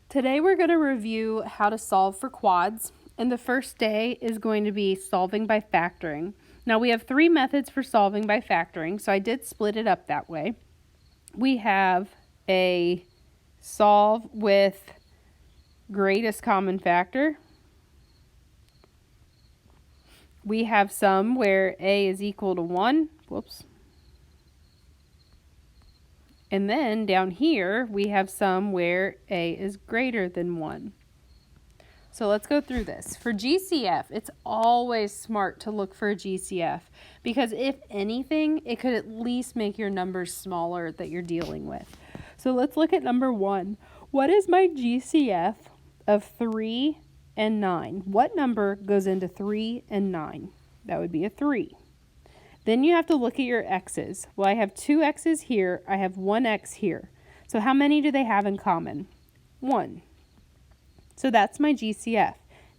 Today we're going to review how to solve for quads, and the first day is going to be solving by factoring. Now we have three methods for solving by factoring, so I did split it up that way. We have a solve with greatest common factor. We have some where a is equal to 1. Whoops. And then down here, we have some where a is greater than 1. So let's go through this. For GCF, it's always smart to look for a GCF because if anything, it could at least make your numbers smaller that you're dealing with. So let's look at number 1. What is my GCF of 3 and 9? What number goes into 3 and 9? That would be a 3. Then you have to look at your x's. Well, I have 2 x's here. I have 1 x here. So how many do they have in common? 1. So that's my GCF.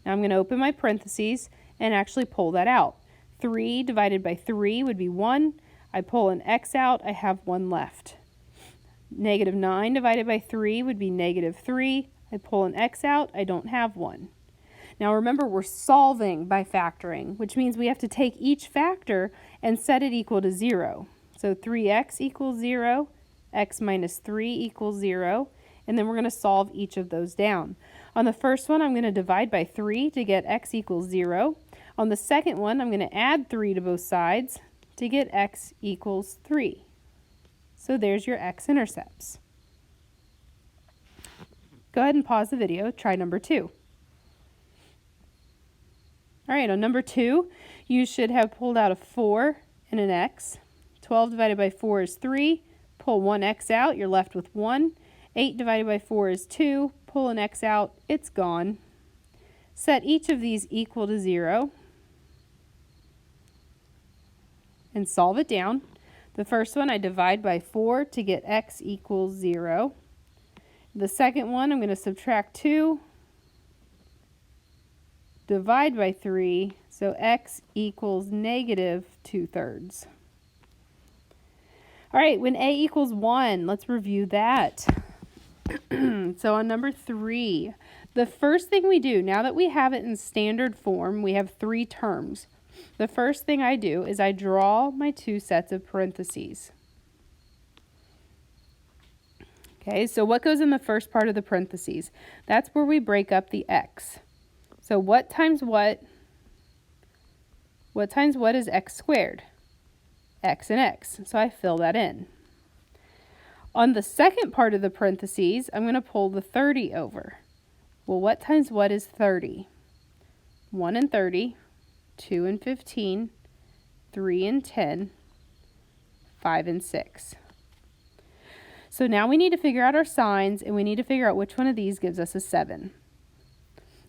Now I'm going to open my parentheses and actually pull that out. 3 divided by 3 would be 1. I pull an x out. I have 1 left. Negative 9 divided by 3 would be negative 3. I pull an x out. I don't have 1. Now remember, we're solving by factoring, which means we have to take each factor and set it equal to 0. So 3x equals 0, x minus 3 equals 0, and then we're going to solve each of those down. On the first one, I'm going to divide by 3 to get x equals 0. On the second one, I'm going to add 3 to both sides to get x equals 3. So there's your x-intercepts. Go ahead and pause the video. Try number 2. All right, on number 2, you should have pulled out a 4 and an x. 12 divided by 4 is 3. Pull 1 x out, you're left with 1. 8 divided by 4 is 2. Pull an x out, it's gone. Set each of these equal to 0 and solve it down. The first one, I divide by 4 to get x equals 0. The second one, I'm going to subtract 2. Divide by 3, so x equals negative 2/3. All right, when a equals 1, let's review that. So on number 3, the first thing we do, now that we have it in standard form, we have 3 terms. The first thing I do is I draw my 2 sets of parentheses. Okay, so what goes in the first part of the parentheses? That's where we break up the x. So what times what? What times what is x squared? X and x. So I fill that in. On the second part of the parentheses, I'm going to pull the 30 over. Well, what times what is 30? 1 and 30, 2 and 15, 3 and 10, 5 and 6. So now we need to figure out our signs, and we need to figure out which one of these gives us a 7.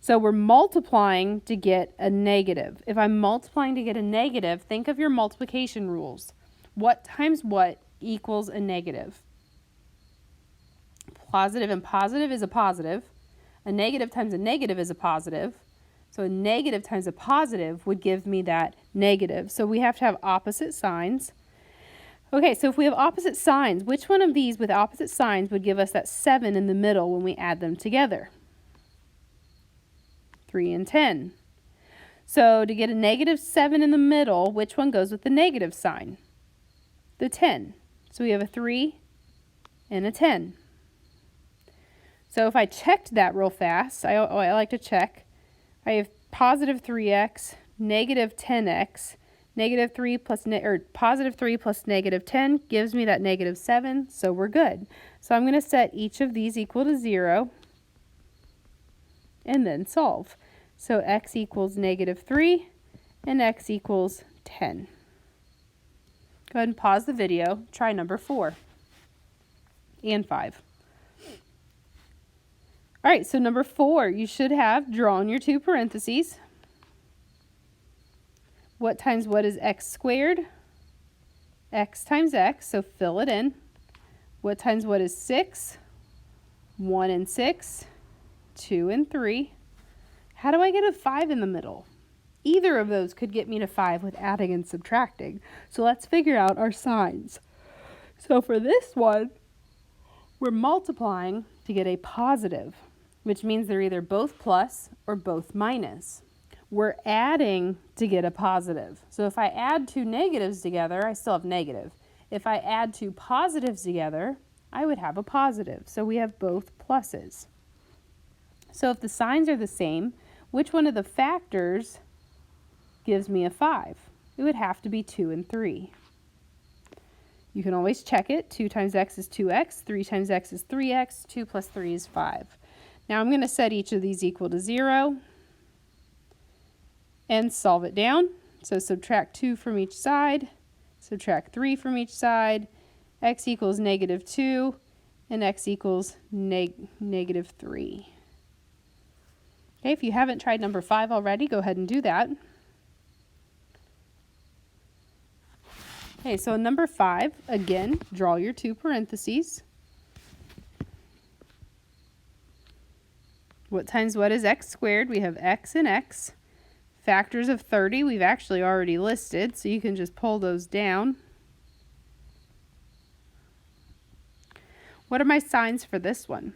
So we're multiplying to get a negative. If I'm multiplying to get a negative, think of your multiplication rules. What times what equals a negative? Positive and positive is a positive. A negative times a negative is a positive. So a negative times a positive would give me that negative. So we have to have opposite signs. Okay, so if we have opposite signs, which one of these with opposite signs would give us that 7 in the middle when we add them together? 3 and 10. So to get a negative 7 in the middle, which one goes with the negative sign? The 10. So we have a 3 and a 10. So if I checked that real fast, I like to check. I have positive 3x, negative 10x, negative 3 plus positive 3 plus negative 10 gives me that negative 7, so we're good. So I'm going to set each of these equal to 0 and then solve. So x equals negative 3 and x equals 10. Go ahead and pause the video. Try number 4 and 5. All right, so number 4, you should have drawn your 2 parentheses. What times what is x squared? X times x, so fill it in. What times what is 6? 1 and 6, 2 and 3. How do I get a 5 in the middle? Either of those could get me to 5 with adding and subtracting. So let's figure out our signs. So for this one, we're multiplying to get a positive. which means they're either both plus or both minus. We're adding to get a positive. So if I add two negatives together, I still have negative. If I add two positives together, I would have a positive. So we have both pluses. So if the signs are the same, which one of the factors gives me a 5? It would have to be 2 and 3. You can always check it. 2 times x is 2x, 3 times x is 3x, 2 plus 3 is 5. Now I'm going to set each of these equal to 0 and solve it down. So subtract 2 from each side, subtract 3 from each side, x equals negative 2, and x equals negative 3. Okay, if you haven't tried number 5 already, go ahead and do that. Okay, so in number 5, again, draw your two parentheses. What times what is x squared? We have x and x. Factors of 30 we've actually already listed, so you can just pull those down. What are my signs for this one?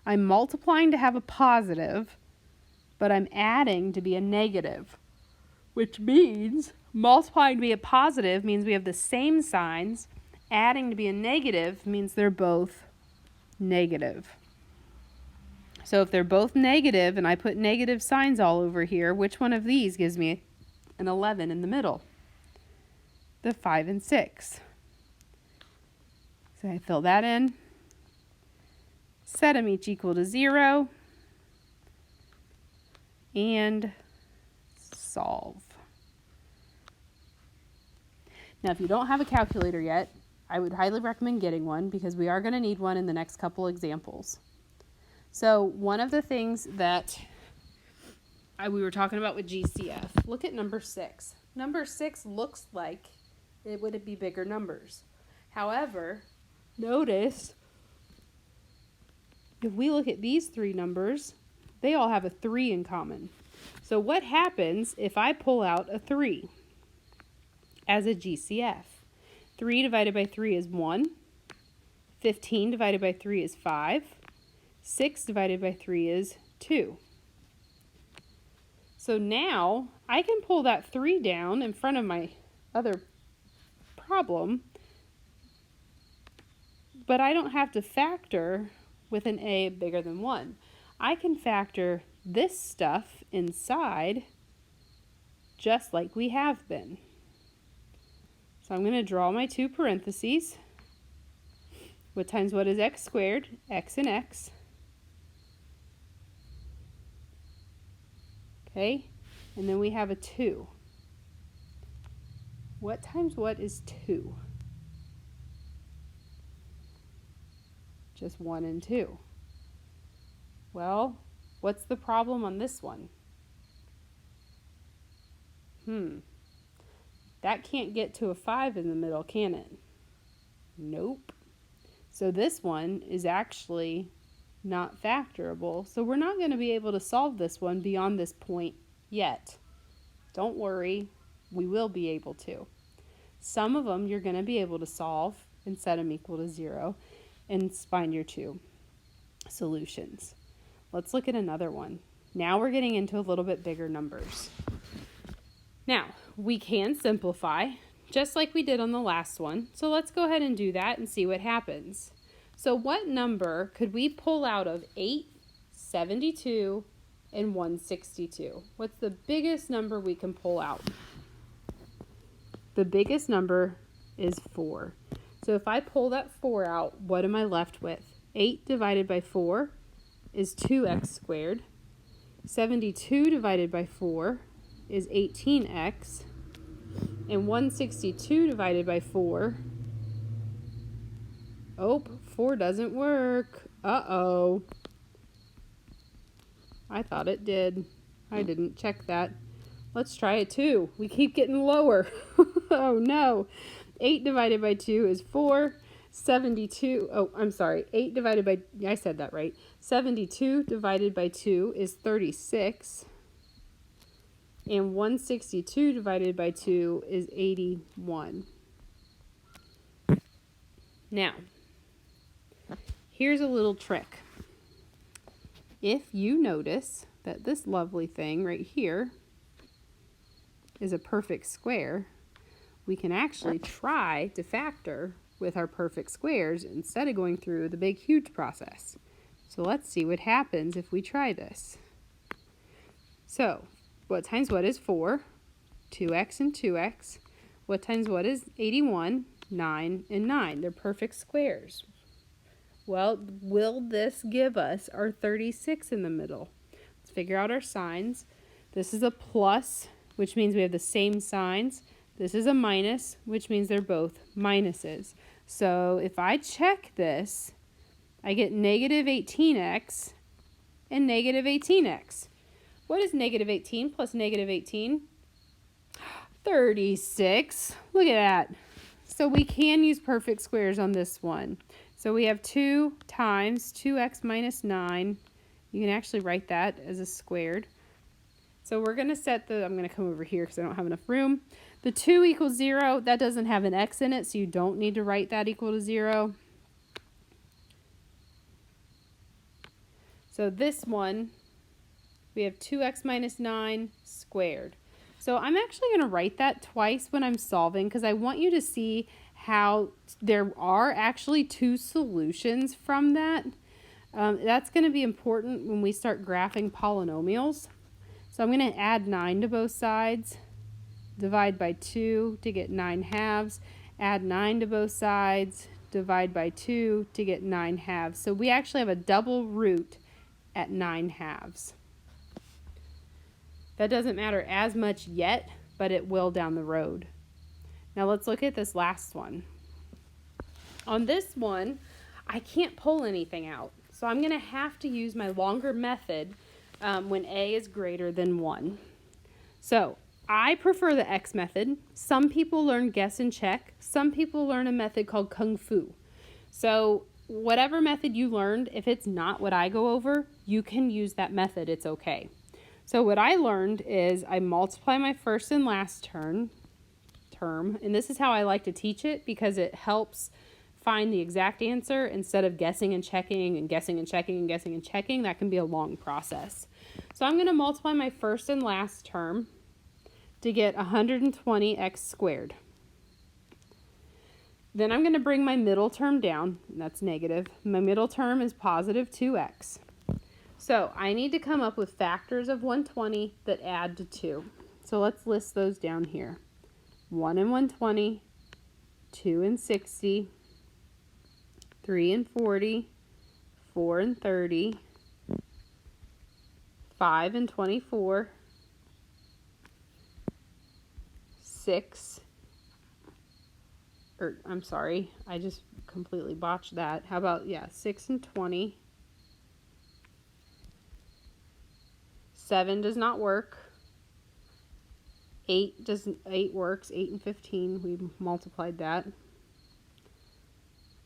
I'm multiplying to have a positive, but I'm adding to be a negative, which means multiplying to be a positive means we have the same signs. Adding to be a negative means they're both negative. So if they're both negative and I put negative signs all over here, which one of these gives me an 11 in the middle? The 5 and 6. So I fill that in. Set them each equal to 0. And solve. Now, if you don't have a calculator yet, I would highly recommend getting one because we are going to need one in the next couple examples. So one of the things that we were talking about with GCF, look at number 6. Number 6 looks like it would be bigger numbers. However, notice if we look at these three numbers, they all have a 3 in common. So what happens if I pull out a 3 as a GCF? 3 divided by 3 is 1. 15 divided by 3 is 5. 6 divided by 3 is 2. So now I can pull that 3 down in front of my other problem, but I don't have to factor with an a bigger than 1. I can factor this stuff inside just like we have been. So I'm going to draw my two parentheses. What times what is x squared? X and x. Okay, and then we have a 2. What times what is 2? Just 1 and 2. Well, what's the problem on this one? That can't get to a 5 in the middle, can it? Nope. So this one is actually not factorable. So we're not going to be able to solve this one beyond this point yet. Don't worry, we will be able to. Some of them you're going to be able to solve and set them equal to 0 and find your two solutions. Let's look at another one. Now we're getting into a little bit bigger numbers. Now, we can simplify just like we did on the last one. So let's go ahead and do that and see what happens. So what number could we pull out of 8, 72, and 162? What's the biggest number we can pull out? The biggest number is 4. So if I pull that 4 out, what am I left with? 8 divided by 4 is 2x squared. 72 divided by 4 is 18x. And 162 divided by 4, 4 doesn't work. Uh-oh. I thought it did. I didn't check that. Let's try it too. We keep getting lower. Oh no. 8 divided by 2 is 4. 8 divided by, I said that right. 72 divided by 2 is 36. And 162 divided by 2 is 81. Now, here's a little trick. if you notice that this lovely thing right here is a perfect square, we can actually try to factor with our perfect squares instead of going through the big huge process. So let's see what happens if we try this. So what times what is 4? 2x and 2x. What times what is 81? 9 and 9. They're perfect squares. Well, will this give us our 36 in the middle? Let's figure out our signs. This is a plus, which means we have the same signs. This is a minus, which means they're both minuses. So if I check this, I get negative 18x and negative 18x. What is negative 18 plus negative 18? 36. Look at that. So we can use perfect squares on this one. So we have 2 times 2x minus 9. You can actually write that as a squared. So we're going to set the, I'm going to come over here because I don't have enough room. The 2 equals 0. That doesn't have an x in it, so you don't need to write that equal to 0. So this one, we have 2x minus 9 squared. So I'm actually going to write that twice when I'm solving because I want you to see how there are actually 2 solutions from that. That's going to be important when we start graphing polynomials. So I'm going to add 9 to both sides, divide by 2 to get 9 halves, add 9 to both sides, divide by 2 to get 9 halves. So we actually have a double root at 9 halves. That doesn't matter as much yet, but it will down the road. Now let's look at this last one. On this one, I can't pull anything out. So I'm going to have to use my longer method when a is greater than 1. So I prefer the X method. Some people learn guess and check. Some people learn a method called Kung Fu. So whatever method you learned, if it's not what I go over, you can use that method. It's okay. So what I learned is I multiply my first and last term, and this is how I like to teach it because it helps find the exact answer instead of guessing and checking and guessing and checking and guessing and checking. That can be a long process. So I'm going to multiply my first and last term to get 120x squared. Then I'm going to bring my middle term down, and that's negative. My middle term is positive 2x. So I need to come up with factors of 120 that add to 2. So let's list those down here. 1 and 120, 2 and 60, 3 and 40, 4 and 30, 5 and 24, 6, I'm sorry, I just completely botched that. How about, 6 and 20, 7 does not work, 8 works, 8 and 15, we multiplied that.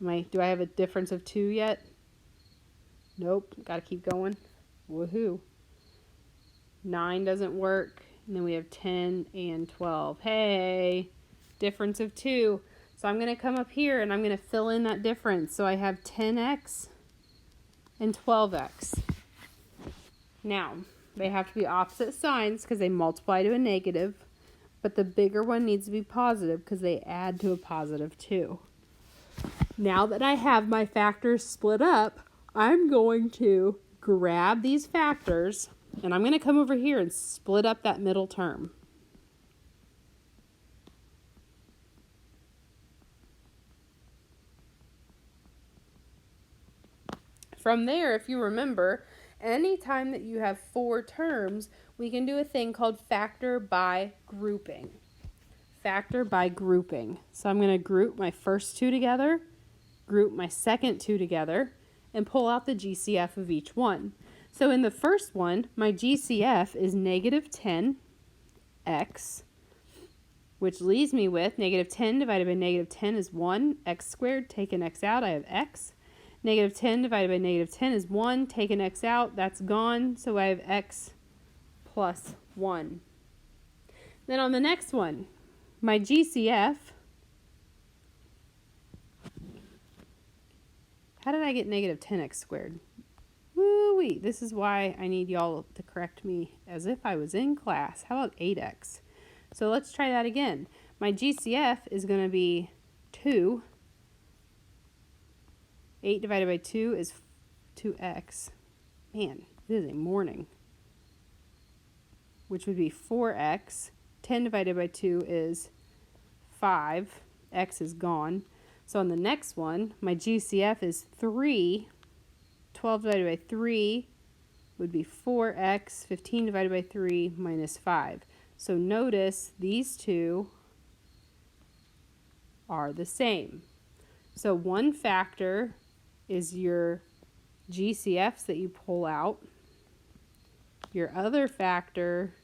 Do I have a difference of 2 yet? Nope, gotta keep going. Woohoo. 9 doesn't work, and then we have 10 and 12. Hey, difference of 2. So I'm going to come up here and I'm going to fill in that difference. So I have 10x and 12x. Now, they have to be opposite signs because they multiply to a negative, but the bigger one needs to be positive because they add to a positive 2. Now that I have my factors split up, I'm going to grab these factors and I'm going to come over here and split up that middle term. From there, if you remember, anytime that you have 4 terms, we can do a thing called factor by grouping. Factor by grouping. So I'm going to group my first 2 together, group my second 2 together, and pull out the GCF of each one. So in the first one, my GCF is negative 10x, which leaves me with negative 10 divided by negative 10 is 1, x squared, take an x out, I have x. Negative 10 divided by negative 10 is 1, take an x out, that's gone, so I have x plus 1. Then on the next one, my GCF, how did I get negative 10x squared? Woo, Woo-wee. This is why I need y'all to correct me as if I was in class. How about 8x? So let's try that again. My GCF is going to be 2. 8 divided by 2 is 2x. Man, it is a morning. Which would be 4x. 10 divided by 2 is 5. X is gone. So on the next one, my GCF is 3. 12 divided by 3 would be 4x. 15 divided by 3 minus 5. So notice these two are the same. So one factor is your GCFs that you pull out. Your other factor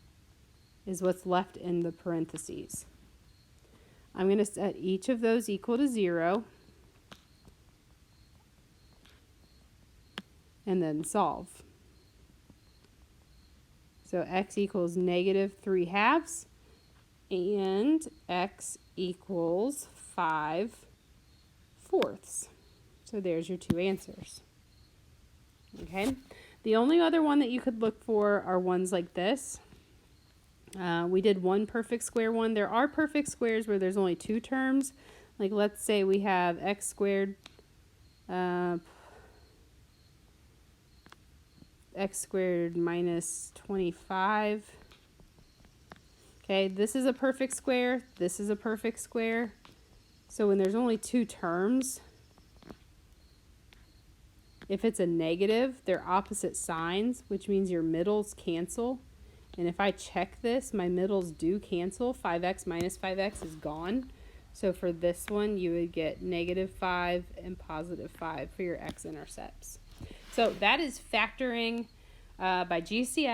is what's left in the parentheses. I'm going to set each of those equal to 0 and then solve. So x equals -3/2 and x equals 5/4. So there's your two answers. Okay. The only other one that you could look for are ones like this. We did one perfect square one. There are perfect squares where there's only two terms. Like let's say we have x squared, x squared minus 25. Okay, this is a perfect square. This is a perfect square. So when there's only two terms, if it's a negative, they're opposite signs, which means your middles cancel. And if I check this, my middles do cancel. 5x minus 5x is gone. So for this one, you would get -5 and +5 for your x-intercepts. So that is factoring by GCF.